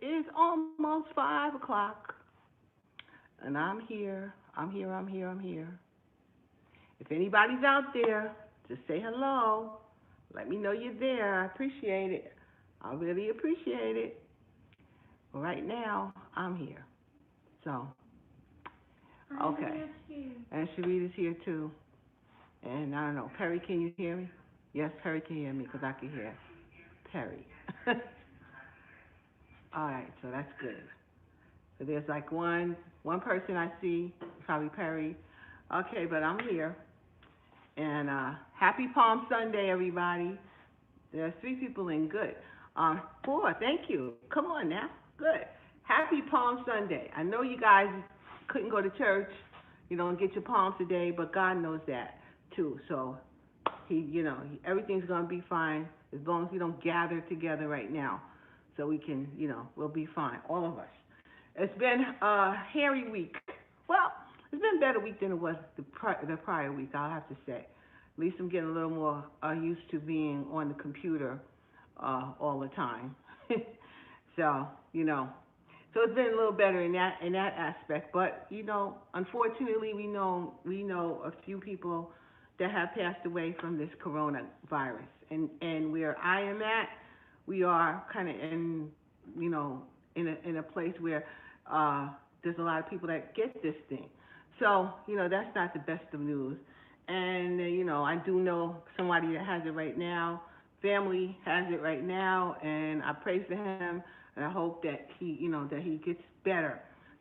is almost 5 o'clock, and I'm here. I'm here. I'm here. I'm here. If anybody's out there, just say hello. Let me know you're there. I appreciate it. I really appreciate it. But right now, I'm here. So, okay. And Sharita's here too. And I don't know, Perry, can you hear me? Yes, Perry can hear me because I can hear Perry. All right, so that's good. So there's like one person I see, probably Perry. Okay, but I'm here. And happy Palm Sunday, everybody. There's 3 people in. Good. 4. Thank you. Come on now. Good. Happy Palm Sunday. I know you guys couldn't go to church, get your palms today, but God knows that too. So everything's gonna be fine as long as we don't gather together right now. So we can, we'll be fine, all of us. It's been a hairy week. Well, it's been a better week than it was the prior week, I'll have to say. At least I'm getting a little more used to being on the computer all the time. So, so it's been a little better in that aspect. But, unfortunately, we know a few people that have passed away from this coronavirus. And where I am at, we are kind of in a place where there's a lot of people that get this thing. So, that's not the best of news. And, I do know somebody that has it right now. Family has it right now, and I pray for him, and I hope that he gets better.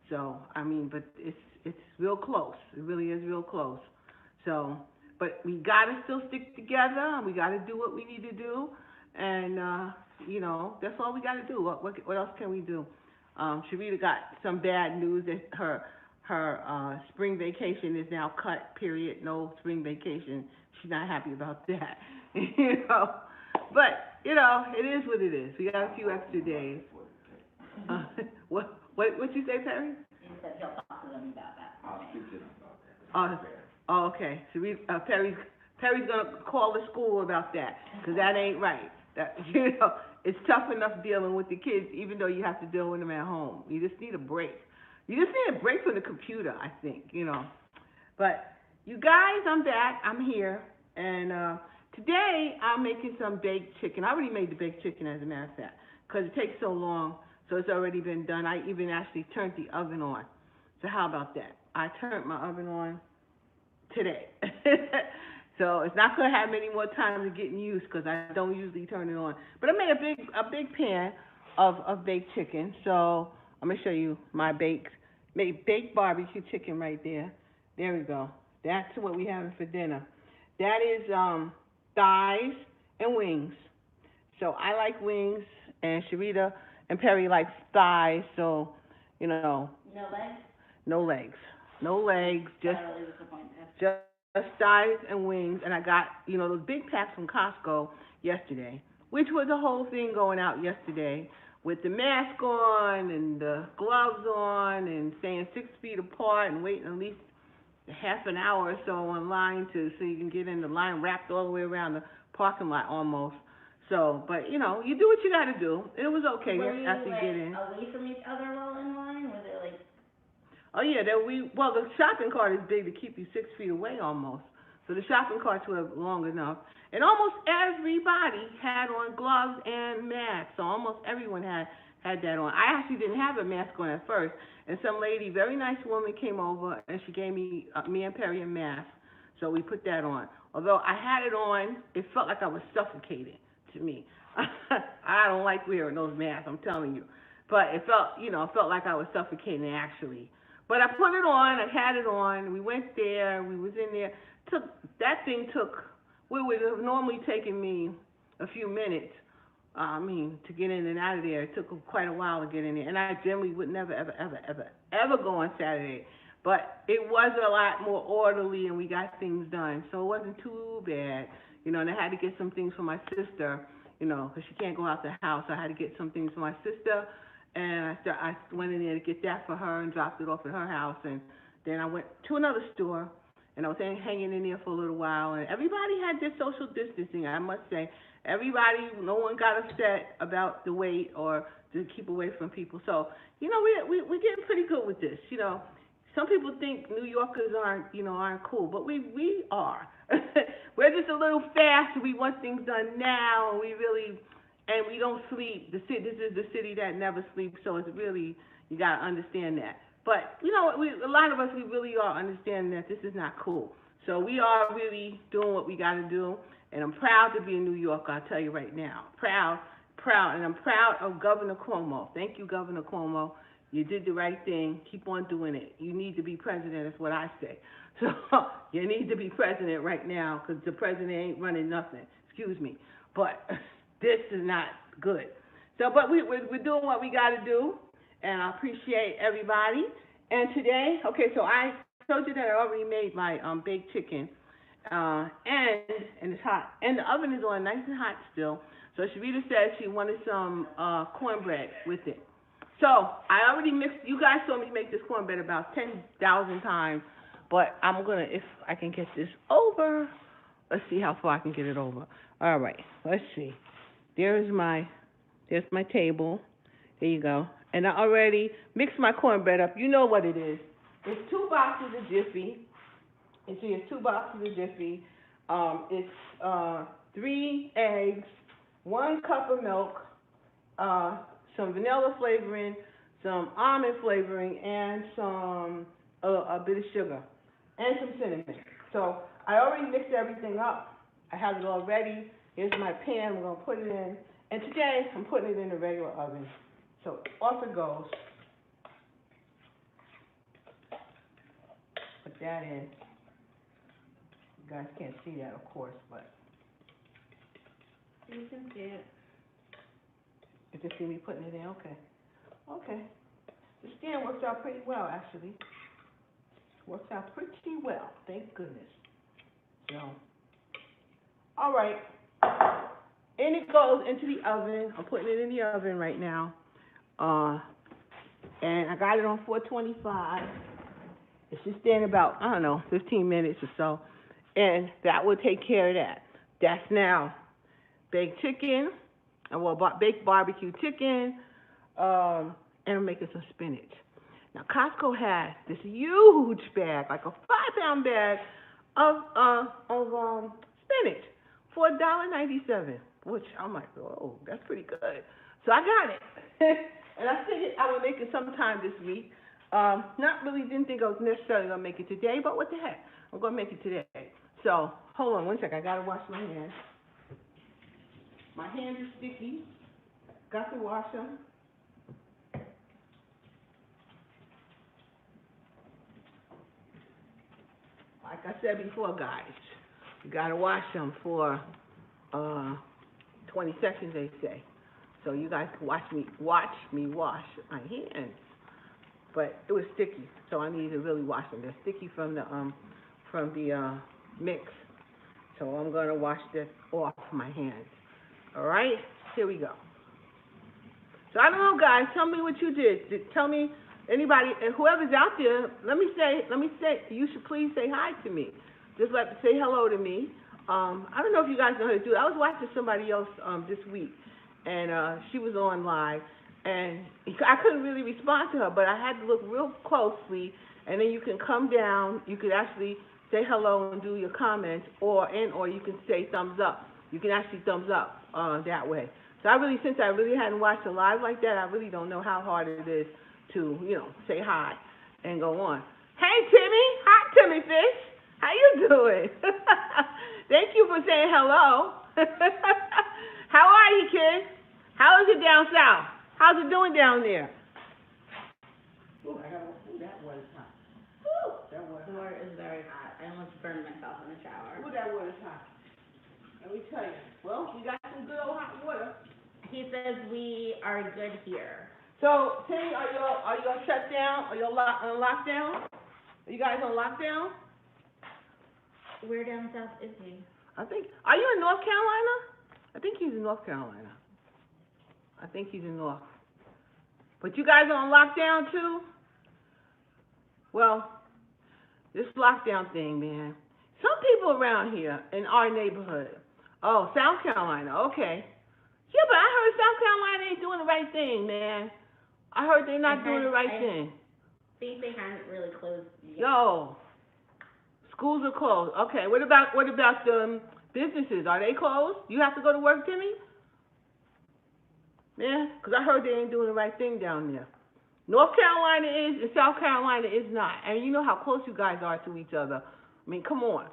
So, but it's real close. It really is real close. So, but we gotta still stick together. We gotta do what we need to do, and that's all we gotta do. What else can we do? Sharita got some bad news that her spring vacation is now cut. Period. No spring vacation. She's not happy about that. But it is what it is. We got a few extra days. What you say, Perry? He said he'll talk to them about that. I'll speak to them about that. Okay. So Perry's gonna call the school about that, because that ain't right. That it's tough enough dealing with the kids, even though you have to deal with them at home. You just need a break. You just need a break from the computer, I think. But you guys, I'm back. I'm here, and today I'm making some baked chicken. I already made the baked chicken, as a matter of fact, because it takes so long. So it's already been done. I even actually turned the oven on. So how about that? I turned my oven on today. So it's not going to have any more time to get used, because I don't usually turn it on. But I made a big pan of baked chicken. So I'm going to show you my baked barbecue chicken right there. There we go. That's what we having for dinner. That is thighs and wings. So I like wings, and Sharita and Perry like thighs. So, No legs? No legs. No legs. Just Really disappointed. Just thighs and wings. And I got, those big packs from Costco yesterday, which was a whole thing going out yesterday with the mask on and the gloves on and staying 6 feet apart and waiting at least half an hour or so on line so you can get in the line wrapped all the way around the parking lot almost. So, but you do what you got to do. It was okay after you get in. Away from each other while in line? Were they like? Oh yeah, the shopping cart is big to keep you 6 feet away almost. So the shopping carts were long enough, and almost everybody had on gloves and masks. So almost everyone had that on. I actually didn't have a mask on at first, and some lady, very nice woman, came over and she gave me and Perry a mask. So we put that on. Although I had it on, it felt like I was suffocating to me. I don't like wearing those masks, I'm telling you. But it felt like I was suffocating actually. But I put it on, I had it on, we went there, we was in there. That thing took, what would have normally taken me a few minutes, to get in and out of there. It took quite a while to get in there. And I generally would never, ever go on Saturday. But it was a lot more orderly, and we got things done. So it wasn't too bad. And I had to get some things for my sister, because she can't go out the house. So I had to get some things for my sister. And I went in there to get that for her and dropped it off at her house. And then I went to another store, and I was hanging in there for a little while. And everybody had their social distancing, I must say. No one got upset about the wait or to keep away from people. So, you know, we're getting pretty good with this. You know, some people think New Yorkers aren't cool, but we are. We're just a little fast. We want things done now, and we don't sleep. This is the city that never sleeps. So it's really, you gotta understand that. But you know, a lot of us, we really are understanding that this is not cool. So we are really doing what we gotta do, and I'm proud to be a New Yorker. I'll tell you right now, proud, and I'm proud of Governor Cuomo. Thank you, Governor Cuomo. You did the right thing. Keep on doing it. You need to be president. That's what I say. So you need to be president right now, because the president ain't running nothing. Excuse me, but this is not good. So, but we're doing what we got to do, and I appreciate everybody. And today, okay, so I told you that I already made my baked chicken, and it's hot, and the oven is on nice and hot still. So Sharita said she wanted some cornbread with it. So I already mixed. You guys saw me make this cornbread about 10,000 times, but I'm gonna, if I can get this over. Let's see how far I can get it over. All right, let's see. There's my table. There you go. And I already mixed my cornbread up. You know what it is. It's 2 boxes of Jiffy. You see, it's 2 boxes of Jiffy. It's 3 eggs, 1 cup of milk, some vanilla flavoring, some almond flavoring, and some a bit of sugar, and some cinnamon. So I already mixed everything up. I have it all ready. Here's my pan. We're gonna put it in, and today I'm putting it in the regular oven. So off it goes. Put that in. You guys can't see that, of course, but You can see it. you can see me putting it in. Okay. Okay. The stand works out pretty well, actually. Works out pretty well. Thank goodness. So, all right. And it goes into the oven. I'm putting it in the oven right now. And I got it on 425. It should stand about, 15 minutes or so. And that will take care of that. That's now baked chicken, baked barbecue chicken, and I'm making some spinach. Now, Costco has this huge bag, like a 5-pound bag of spinach for $1.97, which I'm like, oh, that's pretty good. So I got it. And I figured I would make it sometime this week. Didn't think I was necessarily going to make it today, but what the heck? I'm going to make it today. So, hold on one second. I got to wash my hands. My hands are sticky. Got to wash them. Like I said before, guys, you got to wash them for 20 seconds, they say. So you guys can watch me wash my hands. But it was sticky, so I needed to really wash them. They're sticky from the mix. So I'm going to wash this off my hands. All right, here we go. So I don't know, guys. Tell me what you did. Tell me, anybody, and whoever's out there. Let me say, you should please say hi to me. Just say hello to me. I don't know if you guys know how to do it. I was watching somebody else this week, and she was on live, and I couldn't really respond to her, but I had to look real closely, and then you can come down. You could actually say hello and do your comments, or you can say thumbs up. You can actually thumbs up that way. So since I really hadn't watched a live like that, I really don't know how hard it is to, say hi and go on. Hey, Timmy. Hi, Timmy Fish. How you doing? Thank you for saying hello. How are you, kid? How is it down south? How's it doing down there? Ooh, that water's hot. Ooh, that water. The water is very hot. I almost burned myself in the shower. Ooh, that water's hot. Let me tell you. Well, we got some good old hot water. He says we are good here. So, Timmy, are y'all shut down? Are y'all on lockdown? Are you guys on lockdown? Where down south is he? Are you in North Carolina? I think he's in North Carolina. I think he's in North. But you guys are on lockdown too? Well, this lockdown thing, man. Some people around here in our neighborhood. Oh, South Carolina, okay. Yeah, but I heard South Carolina ain't doing the right thing, man. I heard they're not doing the right thing. I think they haven't really closed yet. Yo, schools are closed. Okay, what about the businesses? Are they closed? You have to go to work, Timmy? Man, 'cause I heard they ain't doing the right thing down there. North Carolina is, and South Carolina is not. And you know how close you guys are to each other. I mean, come on.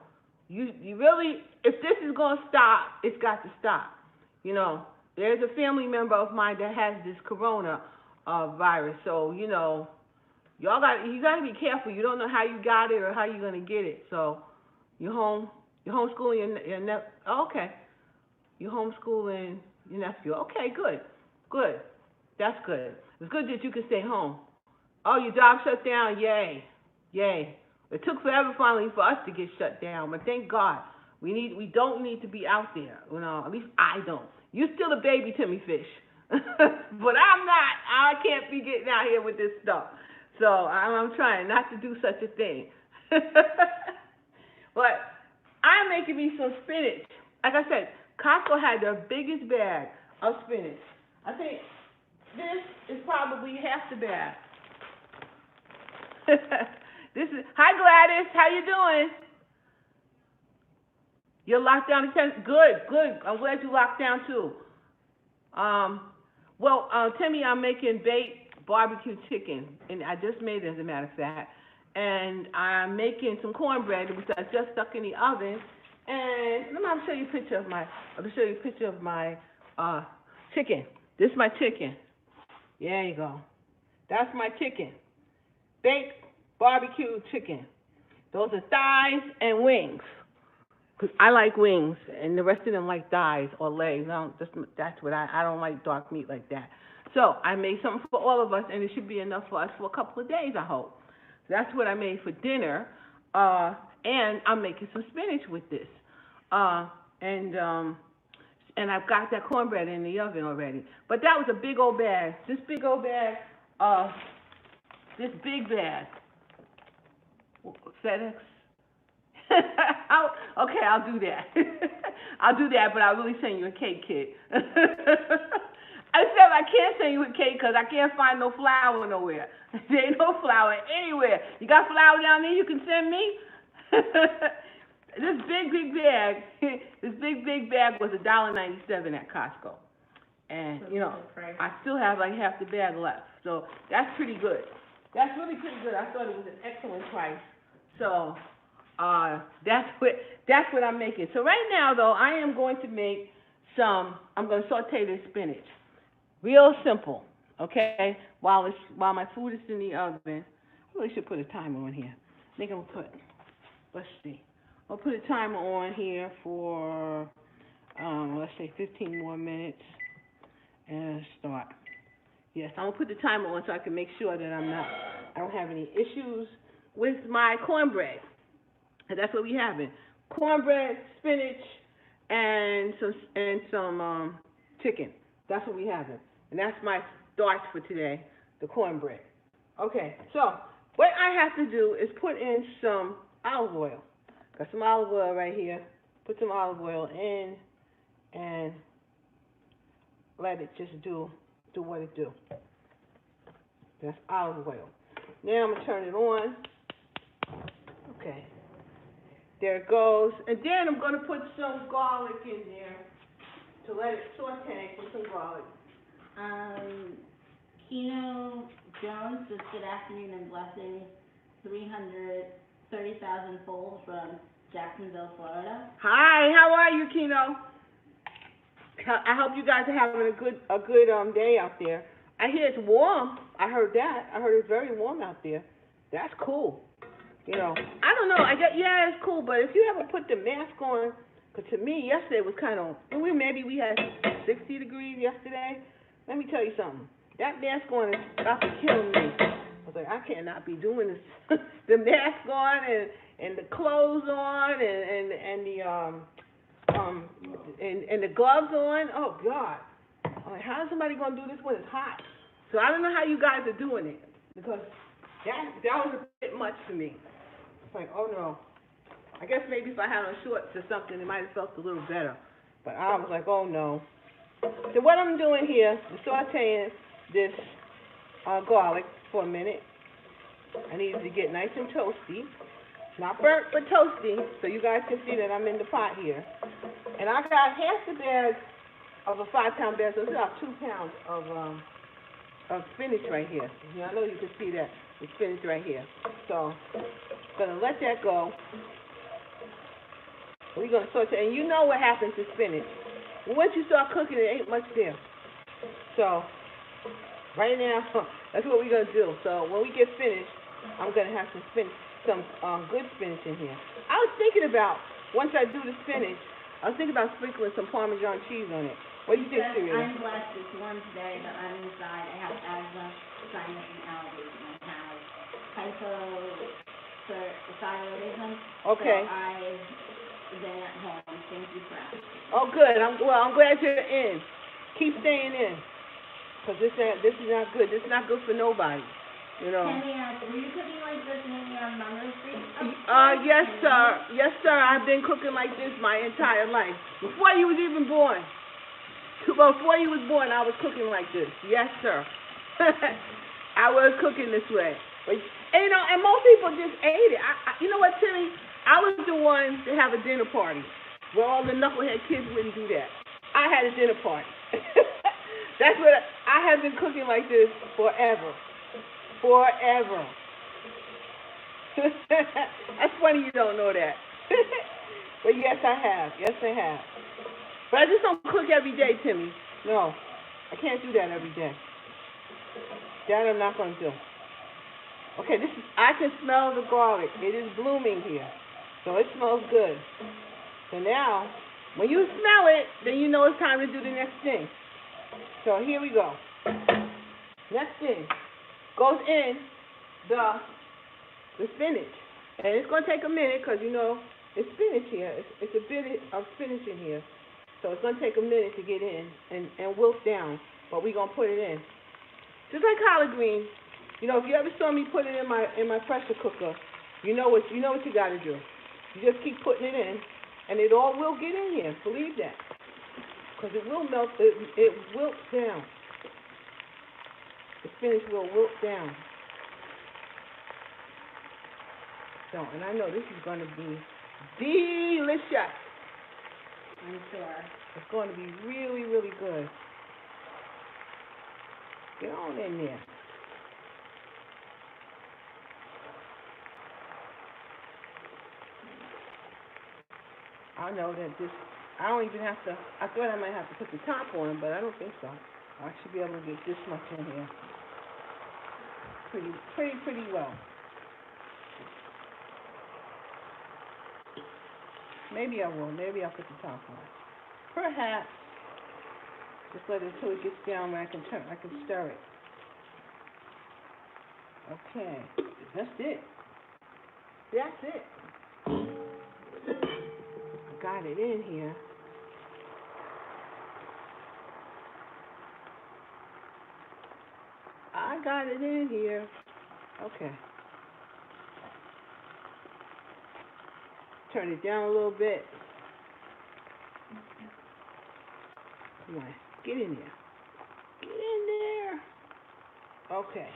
You really, if this is going to stop, it's got to stop. You know, there's a family member of mine that has this corona virus. So, you know, you got to be careful. You don't know how you got it or how you're going to get it. So, you're homeschooling your nephew. Oh, okay. You're homeschooling your nephew. Okay, good. Good. That's good. It's good that you can stay home. Oh, your job shut down. Yay. Yay. It took forever finally for us to get shut down, but thank God. We don't need to be out there. You know, at least I don't. You're still a baby Timmy Fish. But I'm not. I can't be getting out here with this stuff. So I'm trying not to do such a thing. But I'm making me some spinach. Like I said, Costco had the biggest bag of spinach. I think this is probably half the bag. Hi Gladys, how you doing? You're locked down to 10. Good. I'm glad you locked down too. Timmy, I'm making baked BBQ chicken, and I just made it as a matter of fact. And I'm making some cornbread, which I just stuck in the oven. And let me show you a picture of my chicken. This is my chicken. There you go. That's my chicken. Baked barbecue chicken. Those are thighs and wings. 'Cause I like wings, and the rest of them like thighs or legs. That's what I don't like dark meat like that. So I made something for all of us, and it should be enough for us for a couple of days, I hope. So that's what I made for dinner. And I'm making some spinach with this. And I've got that cornbread in the oven already. But that was a big old bag. This big bag, FedEx. I'll do that. I'll do that, but I'll really send you a cake kit. I said I can't send you a cake because I can't find no flour nowhere. There ain't no flour anywhere. You got flour down there you can send me? This big bag was $1.97 at Costco. And, you know, I still have like half the bag left. So that's pretty good. That's really pretty good. I thought it was an excellent price. So that's what I'm making. So right now, though, I am going to make I'm going to saute this spinach. Real simple, okay? While my food is in the oven. I really should put a timer on here. I think I'm going to put, let's see. I'll put a timer on here for, let's say 15 more minutes and start. Yes, I'm going to put the timer on so I can make sure that I don't have any issues with my cornbread. And that's what we having. Cornbread, spinach, and some chicken. That's what we having. And that's my starch for today, the cornbread. Okay, so what I have to do is put in some olive oil. Got some olive oil right here. Put some olive oil in and let it just do what it do. That's olive oil. Now I'm going to turn it on. Okay. There it goes. And then I'm going to put some garlic in there to let it saute with some garlic. Keno Jones says good afternoon and blessings. 330,000 fold from Jacksonville, Florida. Hi, how are you, Keno? I hope you guys are having a good day out there. I hear it's warm. I heard that. I heard it's very warm out there. That's cool. You know, I don't know. Yeah, it's cool. But if you ever put the mask on, because to me yesterday was kind of. Maybe we had 60 degrees yesterday. Let me tell you something. That mask on is about to kill me. I was like, I cannot be doing this. The mask on and the clothes on and the gloves on. Oh God! I'm like, how is somebody gonna do this when it's hot? So I don't know how you guys are doing it because that was a bit much for me. It's like, oh no. I guess maybe if I had on shorts or something, it might have felt a little better. But I was like, oh no. So what I'm doing here is sauteing this garlic for a minute. I need it to get nice and toasty. Not burnt, but toasty, so you guys can see that I'm in the pot here. And I got half the bag of a 5-pound bag, so it's about 2 pounds of spinach right here. Yeah, I know you can see that, the spinach right here. So, gonna let that go. We're gonna saute, and you know what happens to spinach. Once you start cooking, it ain't much there. So, right now, that's what we're gonna do. So, when we get finished, I'm gonna have some good spinach in here. I was thinking about, once I do the spinach, I was thinking about sprinkling some Parmesan cheese on it. What do you think, Syria? I'm blessed. It's warm today, but I'm inside. I have asthma, sinus, and allergies, and I have hypothyroidism. Okay. So I've been at home. Thank you for asking. Oh, good. I'm glad you're in. Keep staying in, because this is not good. This is not good for nobody. You know. Can we ask, were you cooking like this when you were on Monroe Street? Yes, sir. Yes, sir. I've been cooking like this my entire life. Before you was even born. Before you was born, I was cooking like this. Yes, sir. I was cooking this way. But, and, you know, and most people just ate it. You know what, Timmy? I was the one to have a dinner party where all the knucklehead kids wouldn't do that. I had a dinner party. That's what I have been cooking like this forever. Forever. That's funny you don't know that. But yes, I have. Yes, I have. But I just don't cook every day, Timmy. No, I can't do that every day. That I'm not going to do. Okay, I can smell the garlic. It is blooming here. So it smells good. So now, when you smell it, then you know it's time to do the next thing. So here we go. Next thing goes in the spinach. And it's going to take a minute because, you know, it's spinach here. It's a bit of spinach in here. So it's going to take a minute to get in and wilt down. But we're going to put it in. Just like collard greens. You know, if you ever saw me put it in my pressure cooker, you know what you got to do. You just keep putting it in, and it all will get in here. Believe that. Because it will melt. It wilts down. The spinach will wilt down. So, and I know this is going to be delicious. I'm sure. It's going to be really, really good. Get on in there. I know that I don't even have to, I thought I might have to put the top on, but I don't think so. I should be able to get this much in here. Pretty well. Maybe I will. Maybe I'll put the top on. Perhaps. Just let it until it gets down where I can stir it. Okay. That's it. That's it. Got it in here. I got it in here. Okay. Turn it down a little bit. Come on, get in there. Get in there. Okay.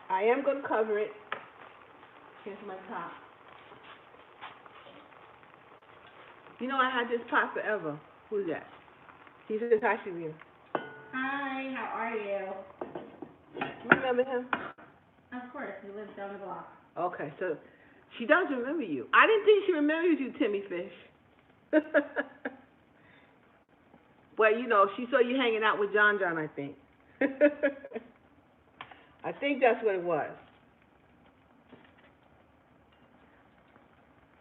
I am going to cover it. Here's my top. You know I had this pot forever. Who's that? He says hi, Shavina. Hi, how are you? You remember him? Of course, he lives down the block. Okay, so she does remember you. I didn't think she remembers you, Timmy Fish. Well, you know, she saw you hanging out with John, I think. I think that's what it was.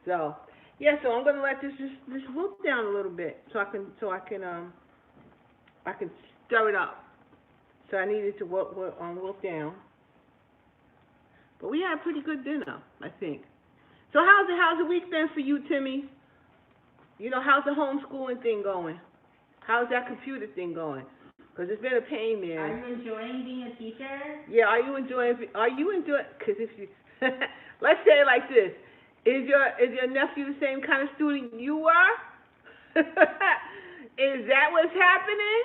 So, yeah, so I'm gonna let this wilt down a little bit so I can stir it up. So I need it to wilt down. But we had a pretty good dinner, I think. So how's the week been for you, Timmy? You know, how's the homeschooling thing going? How's that computer thing going? Because it's been a pain, man. Are you enjoying being a teacher? Yeah, are you enjoying? Because if you, let's say it like this: Is your nephew the same kind of student you were? Is that what's happening?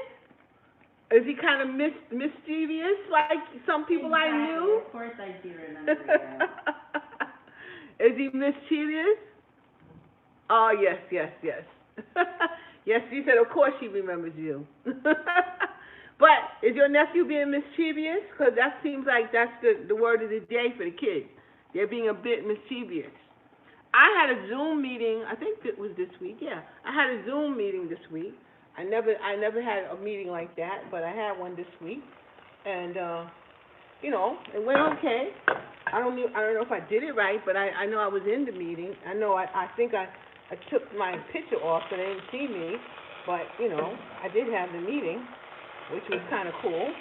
Is he kind of mischievous like some people I knew? Of course I do remember you. Is he mischievous? Oh, yes. Yes, she said, of course she remembers you. But is your nephew being mischievous? Because that seems like that's the word of the day for the kids. They're being a bit mischievous. I had a Zoom meeting, I think it was this week, yeah. I had a Zoom meeting this week. I never had a meeting like that, but I had one this week. And, it went okay. I don't know if I did it right, but I know I was in the meeting. I know I think I took my picture off so they didn't see me, but, I did have the meeting, which was kind of cool.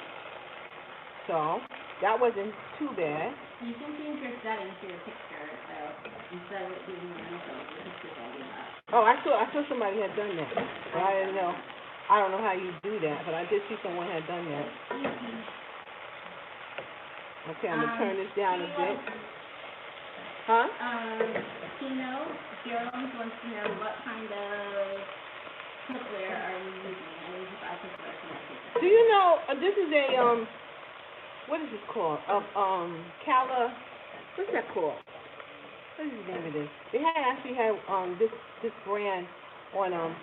So, that wasn't too bad. You can change your settings to your picture, so instead of it being your info, your picture's all the up. Oh, I saw somebody had done that, but I didn't know. I don't know how you do that, but I did see someone had done that. Okay, I'm gonna turn this down a bit. Huh? Gerald wants to know what kind of cookware are you using? I need to buy cookware for my kitchen. Do you know, this is a, what is this called? What's that called? What is the name of this? They actually had this brand on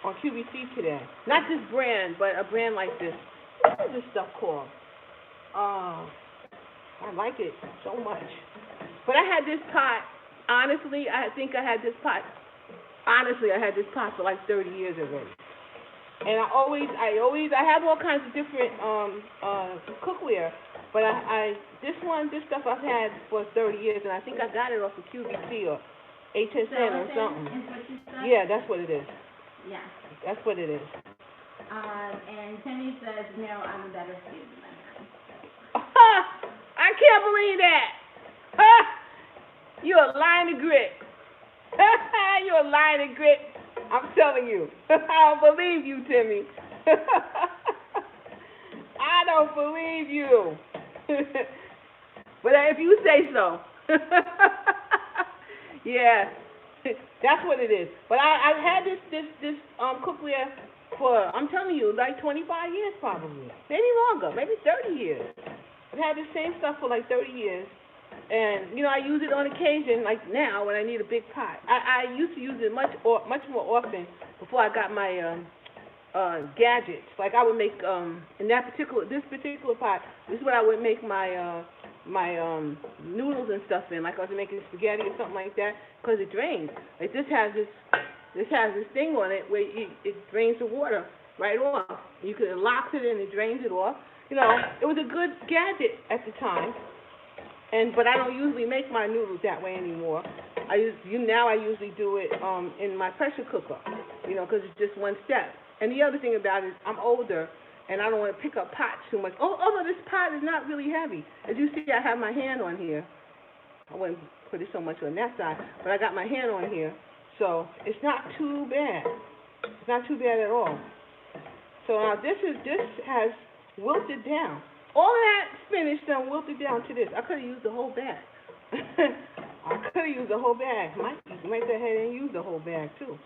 QVC today. Not this brand, but a brand like this. What is this stuff called? I like it so much. But I had this pot. Honestly, I think I had this pot. Honestly, I had this pot for like 30 years already. And I have all kinds of different cookware, but this stuff I've had for 30 years, and I think I got it off of QVC or HSN or something. Is what you said? Yeah, that's what it is. Yeah. That's what it is. And Timmy says, no, I'm a better student than him. I can't believe that. You're a line of grit. You're a line of grit. I'm telling you. I don't believe you, Timmy. I don't believe you. But if you say so. Yeah. That's what it is. But I've had this cookware for, I'm telling you, like 25 years probably. Maybe longer, maybe 30 years. I've had the same stuff for like 30 years. And, I use it on occasion, like now, when I need a big pot. I used to use it much more often before I got my gadgets. Like I would make, this particular pot, this is what I would make my noodles and stuff in. Like I was making spaghetti or something like that, because it drains. Like this has this thing on it where it drains the water right off. You can lock it and it drains it off. It was a good gadget at the time. But I don't usually make my noodles that way anymore. I usually do it in my pressure cooker, because it's just one step. And the other thing about it is I'm older, and I don't want to pick up pots too much. Although this pot is not really heavy. As you see, I have my hand on here. I wouldn't put it so much on that side, but I got my hand on here. So it's not too bad. It's not too bad at all. So now this has wilted down. All of that spinach done wilted down to this. I could have used the whole bag. Might go ahead and use the whole bag too.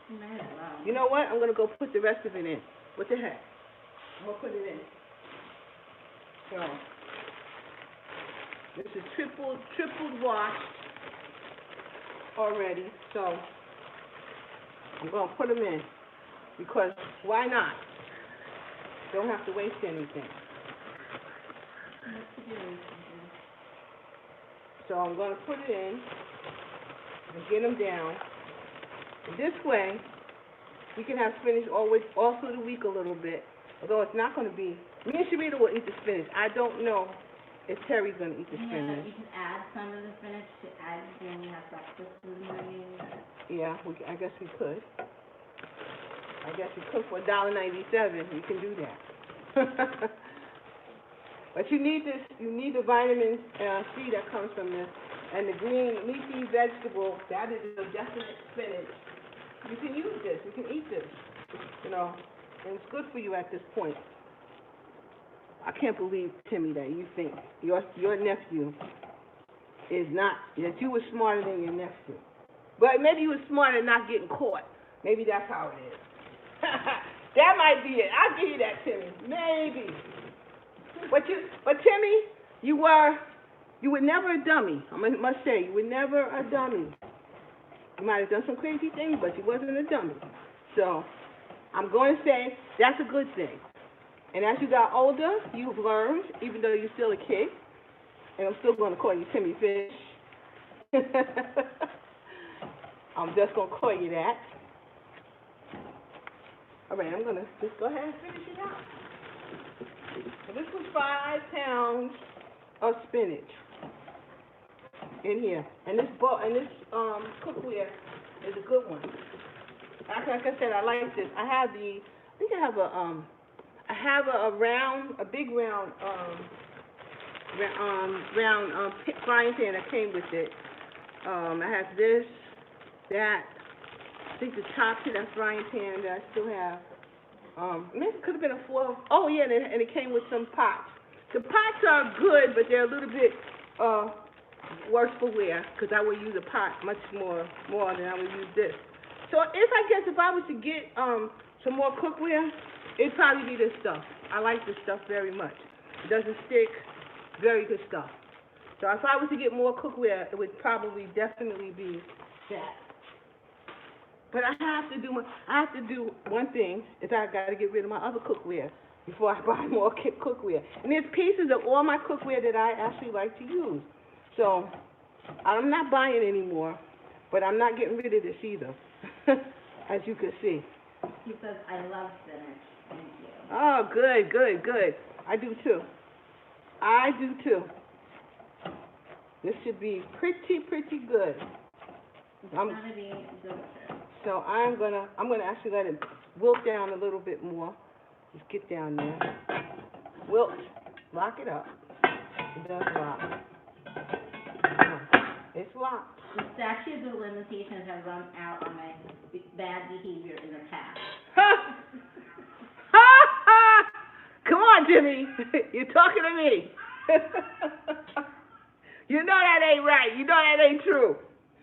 You know what? I'm going to go put the rest of it in. What the heck? I'm going to put it in. So, this is triple washed already. So, I'm going to put them in. Because why not? Don't have to waste anything. So I'm going to put it in and get them down. This way, we can have spinach all through the week a little bit. Although it's not going to be. Me and Sharita will eat the spinach. I don't know if Terry's going to eat the spinach. You can add some of the spinach to add when you have breakfast in the morning. Yeah, I guess we could. I guess we could for $1.97. You can do that. But you need this. You need the vitamin C that comes from this, and the green leafy vegetable. That is a definite spinach. You can use this. You can eat this. And it's good for you at this point. I can't believe, Timmy, that you think your nephew is not, that you were smarter than your nephew. But maybe you were smarter than not getting caught. Maybe that's how it is. That might be it. I'll give you that, Timmy. Maybe. But Timmy, you were never a dummy. I must say, you were never a dummy. You might have done some crazy things, but you wasn't a dummy. So I'm going to say that's a good thing. And as you got older, you've learned, even though you're still a kid, and I'm still going to call you Timmy Fish. I'm just going to call you that. All right, I'm going to just go ahead and finish it out. So this was 5 pounds of spinach in here. And this cookware is a good one. Like I said, I like this. I have a big round frying pan that came with it. I have this, that. I think the top to that frying pan that I still have. Maybe it could have been a 4. Oh yeah, and it came with some pots. The pots are good, but they're a little bit worse for wear because I would use a pot much more than I would use this. So if I was to get some more cookware, it'd probably be this stuff. I like this stuff very much. It doesn't stick. Very good stuff. So if I was to get more cookware, it would probably definitely be that. But I have to do one thing, is I got to get rid of my other cookware before I buy more cookware. And there's pieces of all my cookware that I actually like to use. So I'm not buying anymore, but I'm not getting rid of this either, as you can see. He says, I love spinach. Thank you. Oh, good. I do too. This should be pretty good. It's going to be delicious. So I'm gonna actually let it wilt down a little bit more. Just get down there. Wilt. Lock it up. It does lock. It's locked. The statute of limitations has run out on my bad behavior in the past. Come on, Jimmy. You're talking to me. You know that ain't right. You know that ain't true.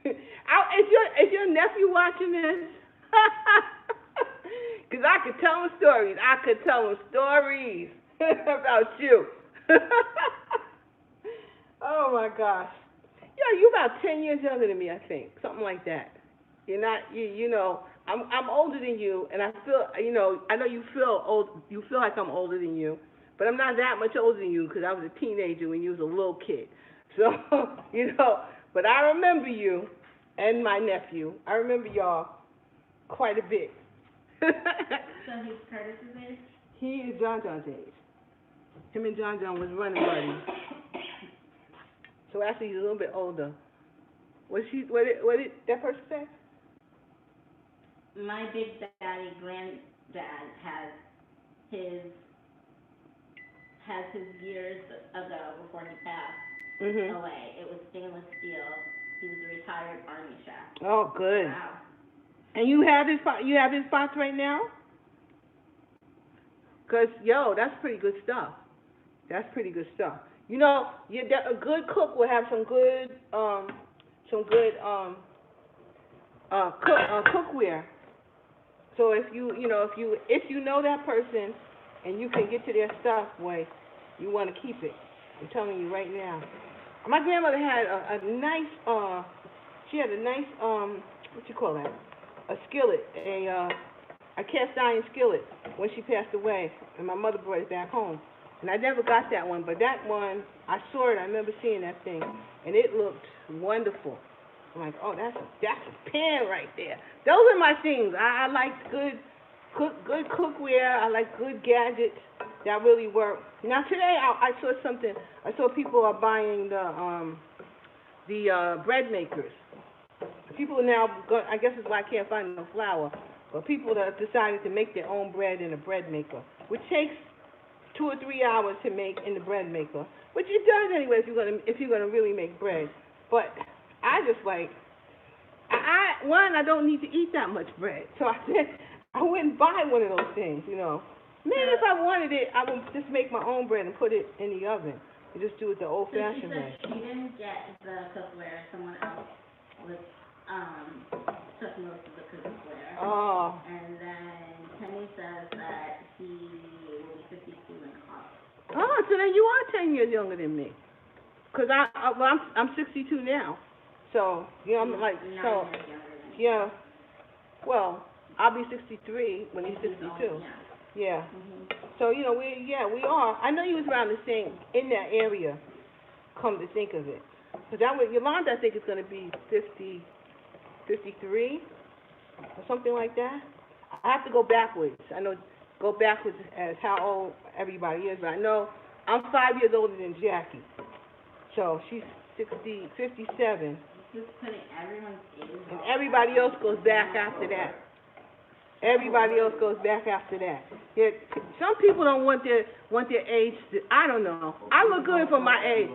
Is your nephew watching this? Because I could tell him stories. About you. Oh, my gosh. Yeah, you're about 10 years younger than me, I think. Something like that. You're not, you know, I'm older than you, and I feel, I know you feel old. You feel like I'm older than you, but I'm not that much older than you because I was a teenager when you was a little kid. So, but I remember you and my nephew. I remember y'all quite a bit. So he's Curtis's age? He is John John's age. Him and John was running buddies. So actually, he's a little bit older. What did that person say? My big daddy granddad has his years ago before he passed away. It was stainless steel. He was a retired army chef. Oh, good. Wow. And you have his pots right now? Cause that's pretty good stuff. A good cook will have some good cookware. So if you know that person and you can get to their stuff, boy, you want to keep it. I'm telling you right now. My grandmother had a nice what you call that? A skillet, a cast iron skillet when she passed away, and my mother brought it back home. And I never got that one, but that one, I saw it, I remember seeing that thing, and it looked wonderful. I'm like, oh, that's a pan right there. Those are my things. I like good cookware. I like good gadgets that really work. Now today, I saw something. I saw people are buying the bread makers. People are now, I guess it's why I can't find no flour, but people that have decided to make their own bread in a bread maker, which takes 2 or 3 hours to make in the bread maker, which it does anyway if you're gonna really make bread. But I just like, I don't need to eat that much bread, so I said I wouldn't buy one of those things, Maybe if I wanted it, I would just make my own bread and put it in the oven and just do it the old-fashioned way. So she didn't get the cookware. Someone else took most of the cookware. Oh. And then Penny only says that he will be 52 in August. Oh, so then you are 10 years younger than me. Cause I'm 62 now. So, you know, I'm like, 9 so, years younger than you. yeah. Well, I'll be 63 when he's 62. Yeah. Mhm. So, you know, we are. I know you was around the same, in that area, come to think of it. Cause Yolanda, I think, is gonna be 50, 53, or something like that. I have to go backwards. I know, go backwards as how old everybody is, but I know I'm 5 years older than Jackie. So she's 57, Just putting everyone's age. and everybody else goes back after that. Everybody else goes back after that. Yeah, some people don't want their age to, I don't know. I look good for my age.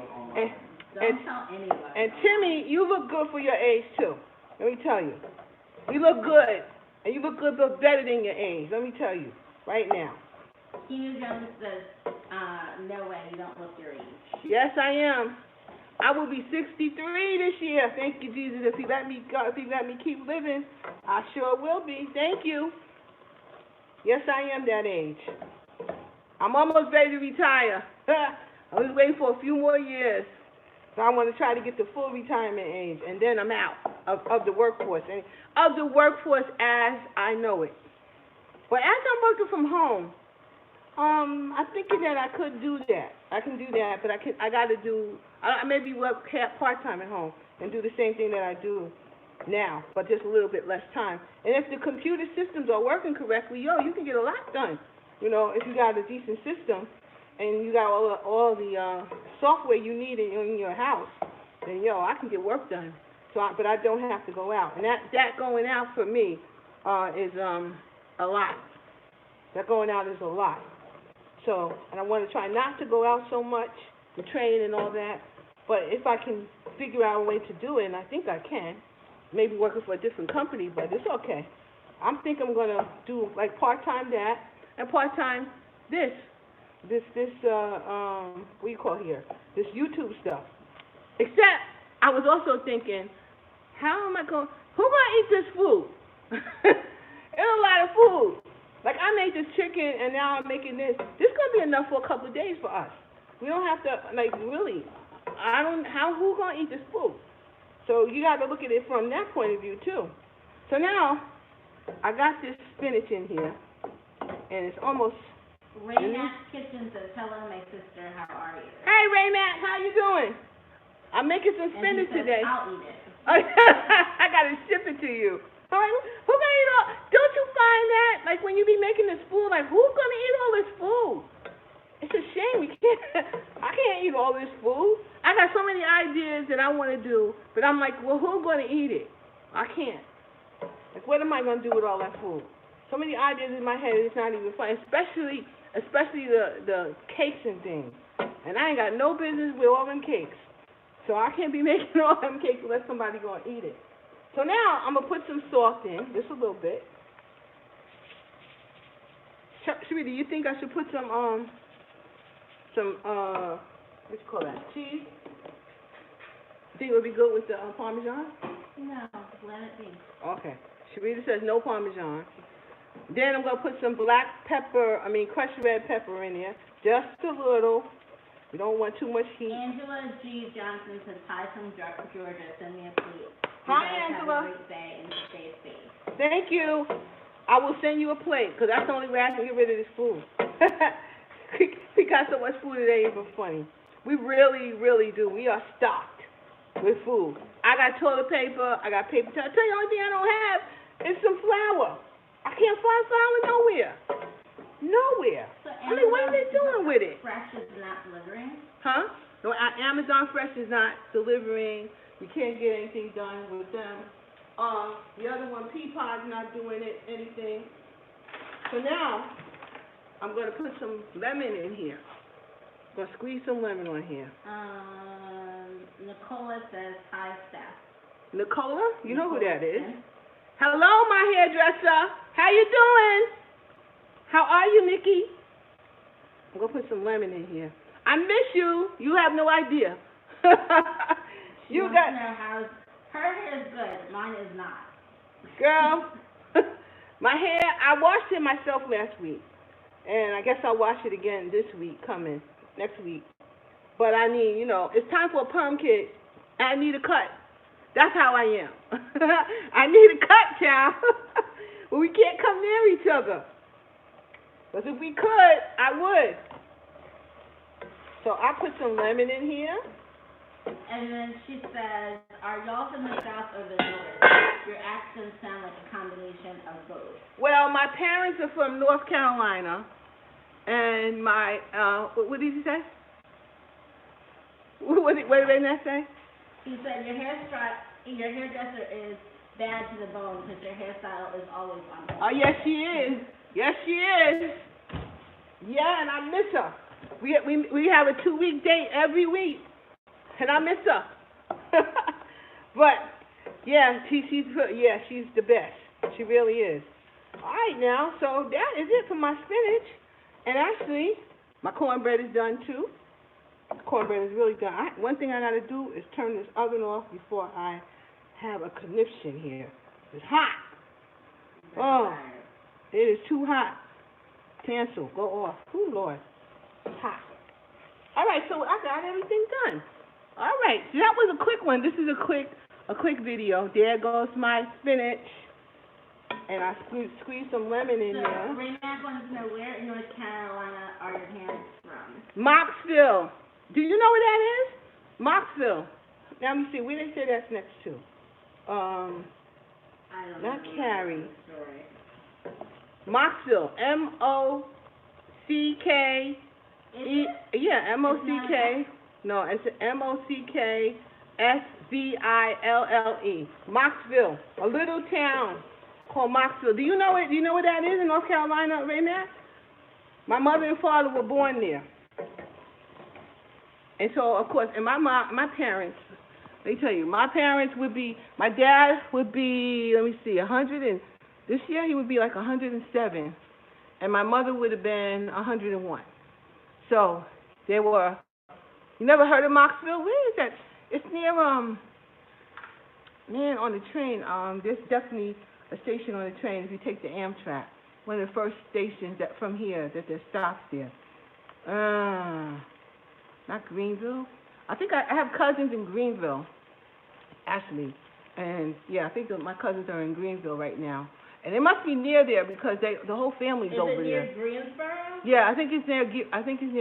Don't tell anyone. And Timmy, you look good for your age too. Let me tell you. You look good. And you look good, but better than your age. Let me tell you. Right now. Tina Jones says, no way, you don't look your age. Yes, I am. I will be 63 this year. Thank you, Jesus. If you let me go, if you let me keep living, I sure will be. Thank you. Yes, I am that age. I'm almost ready to retire. I was waiting for a few more years. So I want to try to get to full retirement age, and then I'm out of the workforce, and of the workforce as I know it. But as I'm working from home, I'm thinking that I could do that. I can do that, but I got to do, I maybe work part-time at home and do the same thing that I do now, but just a little bit less time. And if the computer systems are working correctly, you can get a lot done. You know, if you got a decent system and you got all the software you need in your house, then, I can get work done. But I don't have to go out. And that going out for me is a lot. That going out is a lot. So, and I want to try not to go out so much to train and all that. But if I can figure out a way to do it, and I think I can, maybe working for a different company, but it's okay. I'm going to do like part-time that and part-time this, what do you call here? This YouTube stuff. Except, I was also thinking, how am I going, who going to eat this food? It's a lot of food. Like, I made this chicken, and now I'm making this. This is going to be enough for a couple of days for us. We don't have to, like, really, who going to eat this food? So you got to look at it from that point of view, too. So now, I got this spinach in here, and it's almost... Ray Matt's Kitchen says, hello, my sister, how are you? Hey, Ray Matt, how you doing? I'm making some spinach and he says, today. I'll eat it. I got to ship it to you. I'm like, who gonna eat all? Don't you find that, like, when you be making this food, like, who's gonna eat all this food? It's a shame I can't eat all this food. I got so many ideas that I want to do, but I'm like, well, who's gonna eat it? I can't. Like, what am I gonna do with all that food? So many ideas in my head, it's not even fun. Especially the cakes and things. And I ain't got no business with all them cakes. So I can't be making all them cakes unless somebody gonna eat it. So now I'm gonna put some salt in, just a little bit. Sharita, do you think I should put some what you call that, cheese? Think it would be good with the Parmesan? No, let it be. Okay. Sharita says no Parmesan. Then I'm gonna put some crushed red pepper in there, just a little. We don't want too much heat. Angela G. Johnson says, hi from Georgia, send me a plate. Hi, Angela. Have a great day and stay safe. Thank you. I will send you a plate, because that's the only way I can get rid of this food. We got so much food it ain't even funny. We really, really do. We are stocked with food. I got toilet paper. I got paper towel. I tell you, the only thing I don't have is some flour. I can't find flour nowhere. Nowhere. So I mean, what are they doing with it? Fresh is not delivering? Huh? No, Amazon Fresh is not delivering. We can't get anything done with them. The other one, Peapod's not doing anything. So now, I'm going to put some lemon in here. I'm going to squeeze some lemon on here. Nicola says, hi, Steph. Nicola? You know who that is. Hello, my hairdresser. How you doing? How are you, Nikki? I'm going to put some lemon in here. I miss you. You have no idea. She wants to know how her hair is good. Mine is not. Girl, My hair, I washed it myself last week, and I guess I'll wash it again this week, next week. But I need, it's time for a perm kit. I need a cut. That's how I am. I need a cut, child. But we can't come near each other. But if we could, I would. So I put some lemon in here. And then she says, are y'all from the South or the North? Your accents sound like a combination of both. Well, my parents are from North Carolina, and my, what did he say? What did Renee say? He said your hairdresser is bad to the bone because your hairstyle is always on point. Oh, yes, she is. Yes, she is. Yeah, and I miss her. We have a 2-week date every week, and I miss her. But yeah, she's the best. She really is. All right, now, so that is it for my spinach. And actually, my cornbread is done too. Cornbread is really done. One thing I gotta do is turn this oven off before I have a conniption here. It's hot. Oh, it is too hot. Cancel. Go off. Oh, Lord. It's hot. All right, so I got everything done. All right, so that was a quick one. This is a quick video. There goes my spinach. And I squeeze some lemon in there. So, Raymond wants to know where in North Carolina are your parents from? Moxville. Do you know where that is? Moxville. Now, let me see. Where they say that's next to? I don't know. Not Cary. Sorry. Moxville. M-O-C-K. Yeah, M-O-C-K. No, it's M-O-C-K-S-V-I-L-L-E. Moxville. A little town called Moxville. Do you know it? Do you know where that is in North Carolina, Raymond? My mother and father were born there. And so, of course, and my parents, let me tell you, my dad would be, let me see, 100 and, this year he would be like 107. And my mother would have been 101. So, they were, you never heard of Moxville? Where is that? It's near, on the train, there's definitely a station on the train if you take the Amtrak. One of the first stations that from here, that there's stops there. Not Greenville. I think I have cousins in Greenville, actually. And yeah, I think that my cousins are in Greenville right now. And they must be near there because the whole family's over there. Is it near Greensboro? Yeah, I think it's near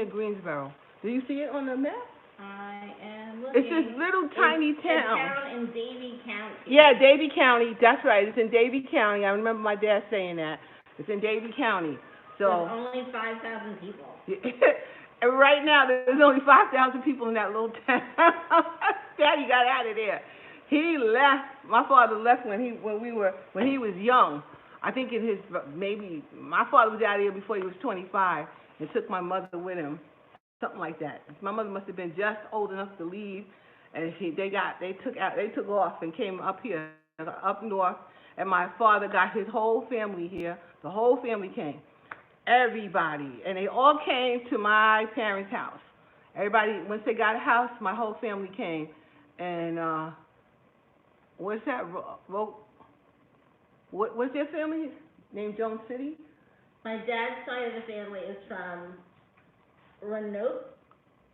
Greensboro. Do you see it on the map? I am looking. It's this little tiny town. It's down in Davie County. Yeah, Davie County. That's right. It's in Davie County. I remember my dad saying that. It's in Davie County. So there's only 5,000 people. And right now, there's only 5,000 people in that little town. Daddy got out of there. He left. My father left when he was young. I think my father was out of here before he was 25 and took my mother with him, something like that. My mother must have been just old enough to leave, and they took off and came up here, up north. And my father got his whole family here. The whole family came. Everybody. And they all came to my parents' house. Everybody, once they got a house, my whole family came. And, what's that? What's their family? Named Jones City? My dad's side of the family is from Roanoke,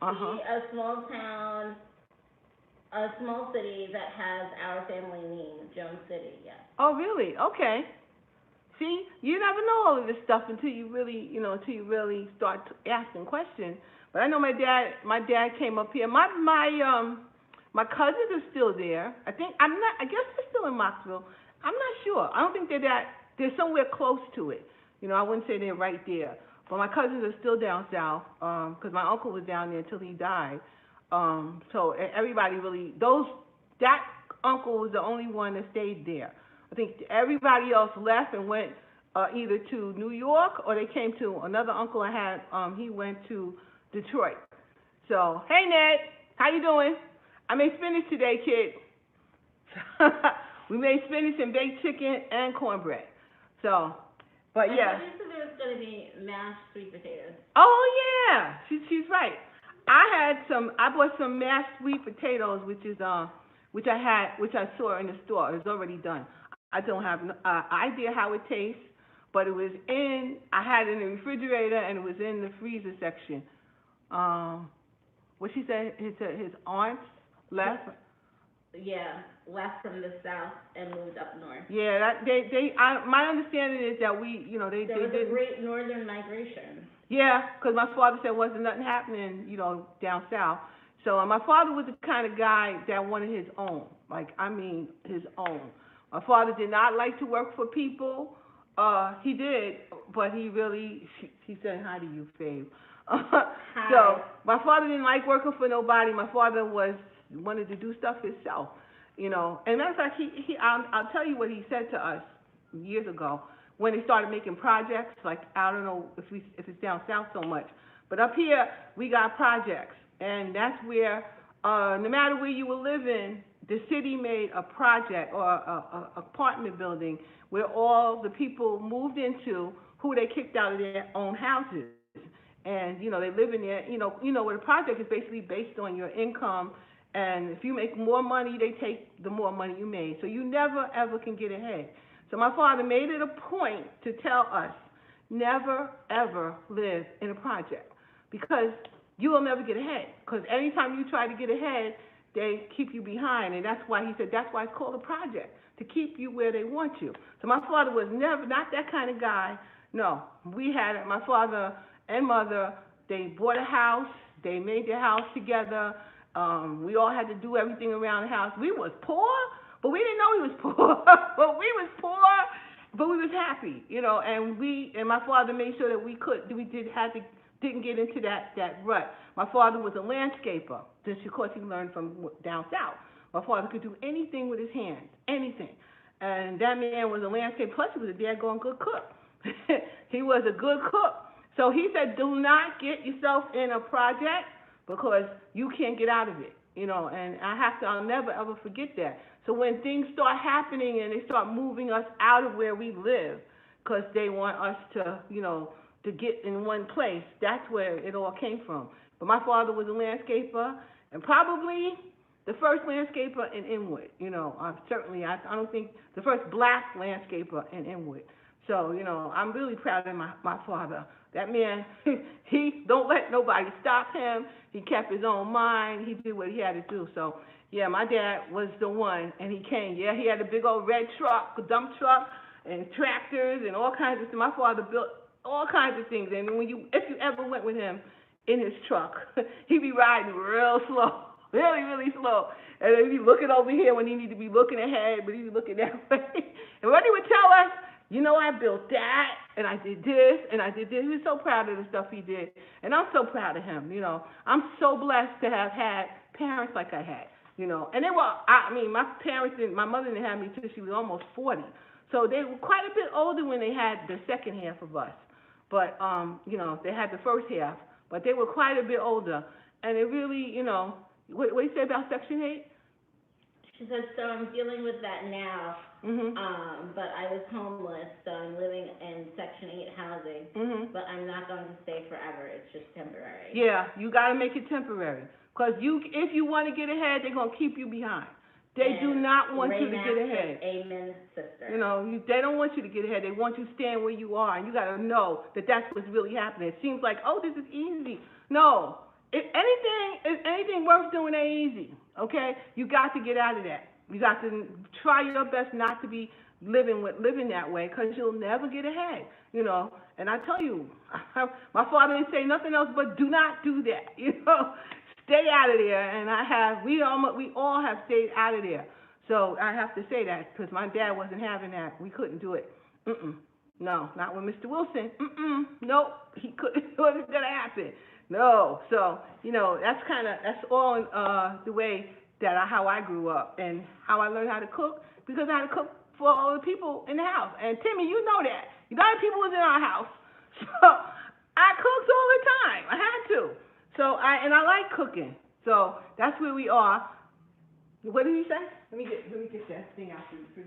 Uh-huh. a small town, a small city that has our family name, Jones City, yes. Oh, really? Okay. See, you never know all of this stuff until you really start asking questions. But I know my dad came up here. My cousins are still there. I guess they're still in Moxville. I'm not sure. I don't think they're somewhere close to it. I wouldn't say they're right there. But my cousins are still down south, because my uncle was down there until he died. So everybody really, that uncle was the only one that stayed there. I think everybody else left and went either to New York or they came to another uncle I had. He went to Detroit. So, hey, Ned, how you doing? I made spinach today, kid. We made spinach and baked chicken and cornbread. So, but yeah. I thought you said there was going to be mashed sweet potatoes. Oh yeah, she's right. I bought some mashed sweet potatoes, which I saw in the store. It's already done. I don't have an idea how it tastes. but it was I had it in the refrigerator and it was in the freezer section. What she said, his aunts left. Yeah, left from the south and moved up north. Yeah, my understanding is that they There was didn't. a great northern migration. Yeah, because my father said wasn't nothing happening, down south. So my father was the kind of guy that wanted his own, his own. My father did not like to work for people. He did, but he said hi to you, Fave. Hi. So my father didn't like working for nobody. My father wanted to do stuff himself, And matter of fact, I'll tell you what he said to us years ago when they started making projects. Like, I don't know if it's down south so much, but up here we got projects, and that's where no matter where you were living, the city made a project or a apartment building where all the people moved into who they kicked out of their own houses. And, they live in there, where the project is basically based on your income. And if you make more money, they take the more money you made. So you never, ever can get ahead. So my father made it a point to tell us, never, ever live in a project. Because you will never get ahead. Because anytime you try to get ahead, they keep you behind. And that's why he said, that's why it's called a project, to keep you where they want you. So my father was not that kind of guy. No, my father and mother, they bought a house, they made their house together. We all had to do everything around the house. We was poor, but we didn't know we was poor. But we was poor, but we was happy, and my father made sure that didn't get into that rut. My father was a landscaper. This, of course, he learned from down south. My father could do anything with his hands, anything. And that man was a landscaper, plus he was a daggone good cook. He was a good cook. So he said, do not get yourself in a project because you can't get out of it, and I'll never, ever forget that. So when things start happening and they start moving us out of where we live because they want us to, to get in one place, that's where it all came from. But my father was a landscaper and probably the first landscaper in Inwood, I don't think the first black landscaper in Inwood. So, I'm really proud of my father. That man, he don't let nobody stop him. He kept his own mind. He did what he had to do. So, yeah, my dad was the one, and he came. Yeah, he had a big old red truck, a dump truck, and tractors, and all kinds of things. My father built all kinds of things. And if you ever went with him in his truck, he'd be riding real slow, really, really slow. And he'd be looking over here when he need to be looking ahead, but he'd be looking that way. And what he would tell us, I built that, and I did this, and I did this. He was so proud of the stuff he did, and I'm so proud of him, I'm so blessed to have had parents like I had, And they were, my parents my mother didn't have me till she was almost 40. So they were quite a bit older when they had the second half of us. But, they had the first half, but they were quite a bit older. And it really, what do you say about Section 8? She said, so I'm dealing with that now, but I was homeless, so I'm living in Section 8 housing, but I'm not going to stay forever. It's just temporary. Yeah, you got to make it temporary. Because if you want to get ahead, they're going to keep you behind. They do not want you to get ahead. Amen, sister. They don't want you to get ahead. They want you to stand where you are, and you got to know that that's what's really happening. It seems like, oh, this is easy. No. If anything worth doing ain't easy, okay? You got to get out of that. You got to try your best not to be living that way because you'll never get ahead, And I tell you, my father didn't say nothing else but do not do that, Stay out of there. And we all have stayed out of there. So I have to say that because my dad wasn't having that. We couldn't do it. No, not with Mr. Wilson. Nope, he couldn't. It wasn't going to happen. No, so, that's all the way how I grew up and how I learned how to cook, because I had to cook for all the people in the house. And Timmy, you know that. A lot of people was in our house. So I cooked all the time. I had to. So I like cooking. So that's where we are. What did he say? Let me get that thing out for you.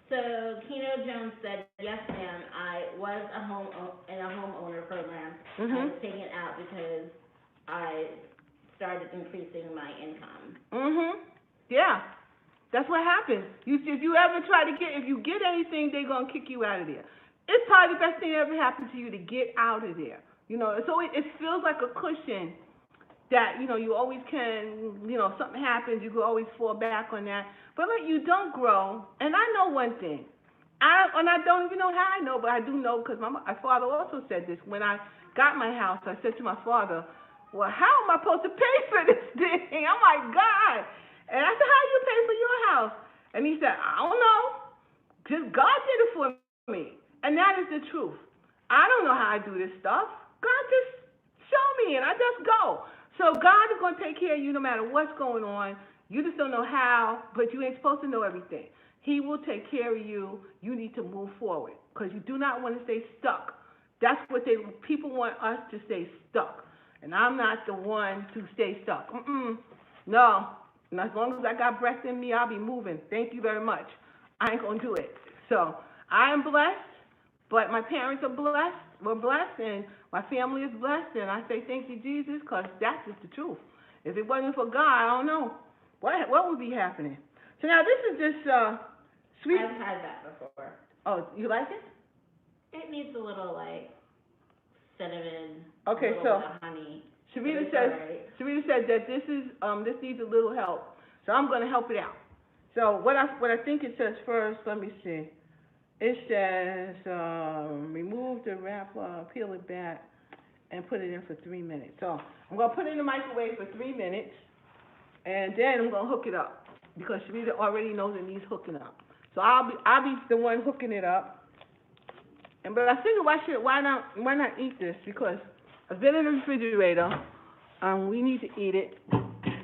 So Keno Jones said, yes, ma'am, I was in a homeowner program. I was taken out because I started increasing my income. Yeah. That's what happens. If you get anything, they're going to kick you out of there. It's probably the best thing that ever happened to you to get out of there. So it feels like a cushion that, you always can, something happens, you can always fall back on that. But you don't grow. And I know one thing. I don't even know how I know, but I do know because my father also said this. When I got my house, I said to my father, well, how am I supposed to pay for this thing? I'm like, God. And I said, how do you pay for your house? And he said, I don't know. Just God did it for me. And that is the truth. I don't know how I do this stuff. God just show me, and I just go. So God is going to take care of you no matter what's going on. You just don't know how, but you ain't supposed to know everything. He will take care of you. You need to move forward because you do not want to stay stuck. That's what people want us to stay stuck. And I'm not the one to stay stuck. No. And as long as I got breath in me, I'll be moving. Thank you very much. I ain't going to do it. So I am blessed, but my parents are blessed. We're blessed, and my family is blessed. And I say thank you, Jesus, because that's just the truth. If it wasn't for God, I don't know what would be happening. So now this is just sweet. I've had that before. Oh, you like it? It needs a little, cinnamon, okay, a little so bit of honey. Sharita Right. said that this needs a little help, so I'm going to help it out. So what I think it says first, let me see. It says remove the wrapper, peel it back, and put it in for 3 minutes. So I'm going to put it in the microwave for 3 minutes, and then I'm going to hook it up because Sharita already knows it needs hooking up. So I'll be the one hooking it up. But I figured why not eat this because it's been in the refrigerator. We need to eat it.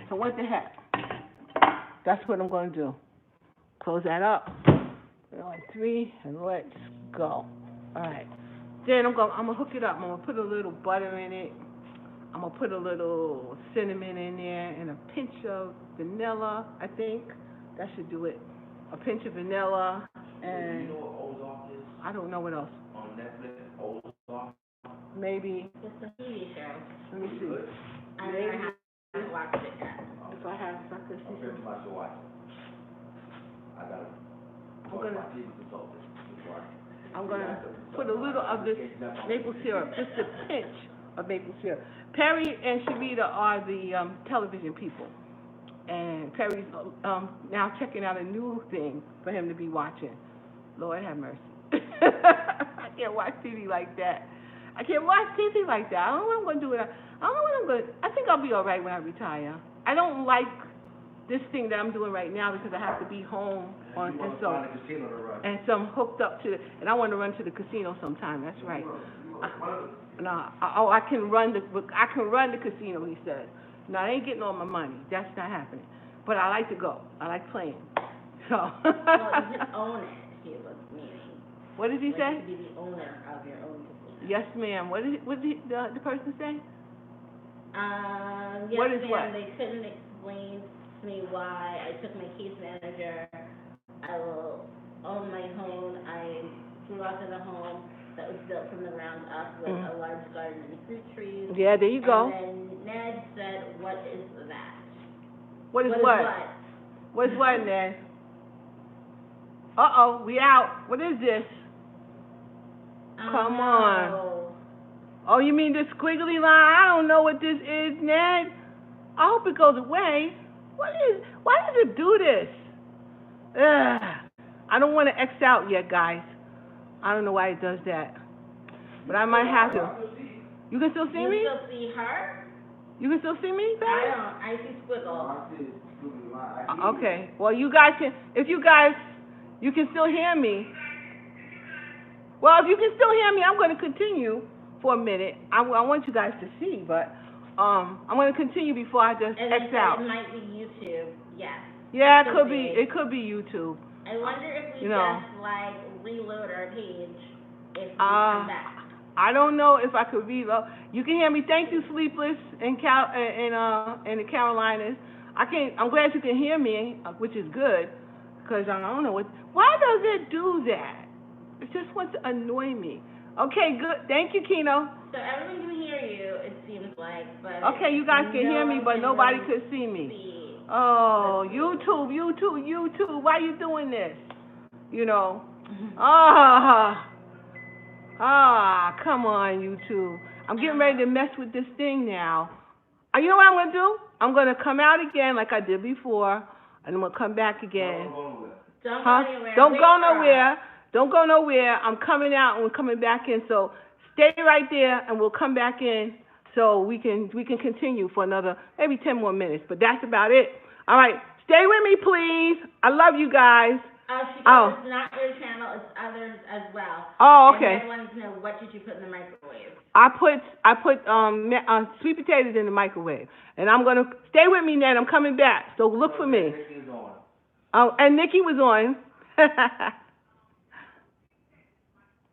So what the heck? That's what I'm going to do. Close that up. Like 3, and let's go. All right. Then I'm gonna hook it up. I'm gonna put a little butter in it. I'm gonna put a little cinnamon in there and a pinch of vanilla. I think that should do it. A pinch of vanilla and. You know what Ozark is? I don't know what else. On Netflix, Ozark. Maybe. It's a TV show. Let me see. I haven't watched it yet. If I could see I'm very some. much to watch it. I got it. I'm gonna put a little of this maple syrup, just a pinch of maple syrup. Perry and Sharita are the television people, and Perry's now checking out a new thing for him to be watching. Lord have mercy. I can't watch TV like that. I don't know what I'm gonna do with it. I don't know what I'm gonna. I think I'll be all right when I retire. I don't like this thing that I'm doing right now because I have to be home and so I'm hooked up to it, and I want to run to the casino sometime. That's right. I can run the casino. He said. No, I ain't getting all my money. That's not happening. But I like to go. I like playing. So. Well, you can own it. He was meaning. What did he say? You can be the owner of your own casino. Yes, ma'am. What did the person say? Yes, what is ma'am. what? They couldn't explain to me why I took my case manager. I will own my home. I grew up in a home that was built from the ground up with a large garden and fruit trees. Yeah, there you go. And then Ned said, "What is that?" What is what? What's what, Ned? Uh-oh, we out. What is this? Come on. Oh, you mean this squiggly line? I don't know what this is, Ned. I hope it goes away. Why does it do this? I don't want to X out yet, guys. I don't know why it does that. But I might have to. You can still see me? You still see her? You can still see me, baby? I see squiggles. Okay. Well, you guys can, you can still hear me. Well, if you can still hear me, I'm going to continue for a minute. I want you guys to see, but I'm going to continue before I just X out. It might be YouTube. Yes. Yeah, it could be YouTube. I wonder if we just reload our page if we come back. I don't know if I could reload. You can hear me. Thank you, Sleepless in the Carolinas. I'm glad you can hear me, which is good, because I don't know why does it do that? It just wants to annoy me. Okay, good. Thank you, Kino. So everyone can hear you, it seems like, but okay, you guys can hear me, but nobody could see me. Oh, YouTube, why you doing this? You know, come on, YouTube. I'm getting ready to mess with this thing now. You know what I'm gonna do? I'm gonna come out again like I did before, and I'm gonna come back again. Don't go anywhere. Don't go nowhere. Don't go nowhere. I'm coming out and we're coming back in. So stay right there, and we'll come back in so we can continue for another maybe 10 more minutes. But that's about it. All right. Stay with me, please. I love you guys. It's not your channel, it's others as well. Oh, okay. And I wanted to know, what did you put in the microwave? I put sweet potatoes in the microwave, and I'm gonna stay with me, Ned. I'm coming back, so look for me. Nikki's on. Oh, and Nikki was on.